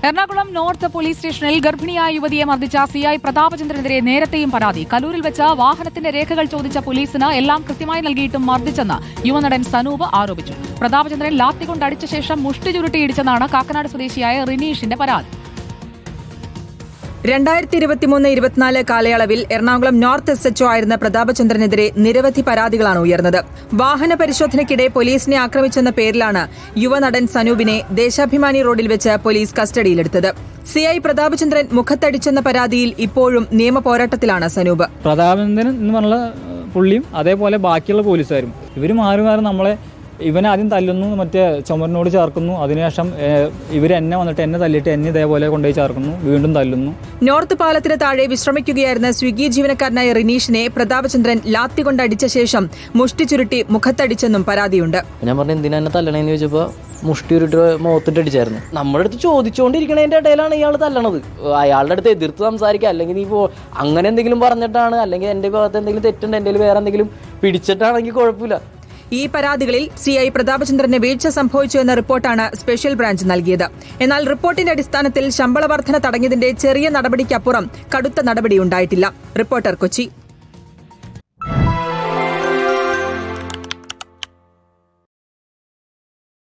Ernakulam north police സ്റ്റേഷനിൽ ഗർഭിണിയായ യുവതിയെ മർദ്ദിച്ച സിഐ പ്രതാപചന്ദ്രനെതിരെ നേരത്തെയും പരാതി. കലൂരിൽ വെച്ച് വാഹനത്തിന്റെ രേഖകൾ ചോദിച്ച പോലീസിന് എല്ലാം കൃത്യമായി നൽകിയിട്ടും മർദ്ദിച്ചെന്ന് യുവനടൻ സനൂപ് ആരോപിച്ചു. പ്രതാപചന്ദ്രൻ ലാത്തികൊണ്ട് അടിച്ച ശേഷം മുഷ്ടി ചുരുട്ടിയിടിച്ചെന്നാണ് കാക്കനാട് സ്വദേശിയായ റിനീഷിന്റെ പരാതി. 2023-24 കാലയളവിൽ എറണാകുളം നോർത്ത് SHO ആയിരുന്ന പ്രതാപചന്ദ്രനെതിരെ നിരവധി പരാതികളാണ് ഉയർന്നത്. വാഹന പരിശോധനയ്ക്കിടെ പോലീസിനെ ആക്രമിച്ചെന്ന പേരിലാണ് യുവനടൻ സനൂപിനെ ദേശാഭിമാനി റോഡിൽ വെച്ച് പോലീസ് കസ്റ്റഡിയിലെടുത്തത്. സിഐ പ്രതാപചന്ദ്രൻ മുഖത്തടിച്ചെന്ന പരാതിയിൽ ഇപ്പോഴും നിയമ പോരാട്ടത്തിലാണ് സനൂപ്. പ്രതാപചന്ദ്രൻ എന്ന് പറഞ്ഞ പുള്ളിയും അതേപോലെ ബാക്കിയുള്ള പോലീസുകാരും ഇവർ മാറി നമ്മളെ ഇവനെ ആദ്യം തല്ലുന്നു, മറ്റേ ചുമരിനോട് ചേർക്കുന്നു. അതിനുശേഷം ഇവരെന്നെ വന്നിട്ട് എന്നെ തല്ലിയിട്ട് എന്നെ ഇതേപോലെ കൊണ്ടുപോയി ചേർക്കുന്നു, വീണ്ടും തല്ലുന്നു. നോർത്ത് പാലത്തിന് താഴെ വിശ്രമിക്കുകയായിരുന്ന സ്വിഗ്ഗി ജീവനക്കാരനായ റിനീഷിനെ പ്രതാപചന്ദ്രൻ ലാത്തി കൊണ്ട് അടിച്ച ശേഷം മുഷ്ടി ചുരുട്ടി മുഖത്തടിച്ചെന്നും പരാതിയുണ്ട്. ഞാൻ പറഞ്ഞു എന്തിനാ എന്നെ തല്ലണേന്ന് ചോദിച്ചപ്പോൾ മുഷ്ടി ഉരുട്ട് മുഖത്തിട്ടടിച്ചായിരുന്നു. നമ്മുടെ അടുത്ത് ചോദിച്ചുകൊണ്ടിരിക്കണതിന്റെ ഇടയിലാണ് ഇയാൾ തല്ലണത്. അയാളുടെ അടുത്ത് എതിർത്ത് സംസാരിക്കുക, അല്ലെങ്കിൽ നീ അങ്ങനെ എന്തെങ്കിലും പറഞ്ഞിട്ടാണ്, അല്ലെങ്കിൽ എന്റെ ഭാഗത്ത് എന്തെങ്കിലും തെറ്റുണ്ട്, എന്റെ വേറെ എന്തെങ്കിലും പിടിച്ചിട്ടാണെങ്കിൽ കുഴപ്പമില്ല. ഈ പരാതികളിൽ സിഐ പ്രതാപചന്ദ്രന് വീഴ്ച സംഭവിച്ചു എന്ന റിപ്പോർട്ടാണ് സ്പെഷ്യൽ ബ്രാഞ്ച് നൽകിയത്. എന്നാൽ റിപ്പോർട്ടിന്റെ അടിസ്ഥാനത്തിൽ ശമ്പള വർധന തടഞ്ഞതിന്റെ ചെറിയ നടപടിക്കപ്പുറം കടുത്ത നടപടിയുണ്ടായിട്ടില്ല. റിപ്പോർട്ടർ, കൊച്ചി.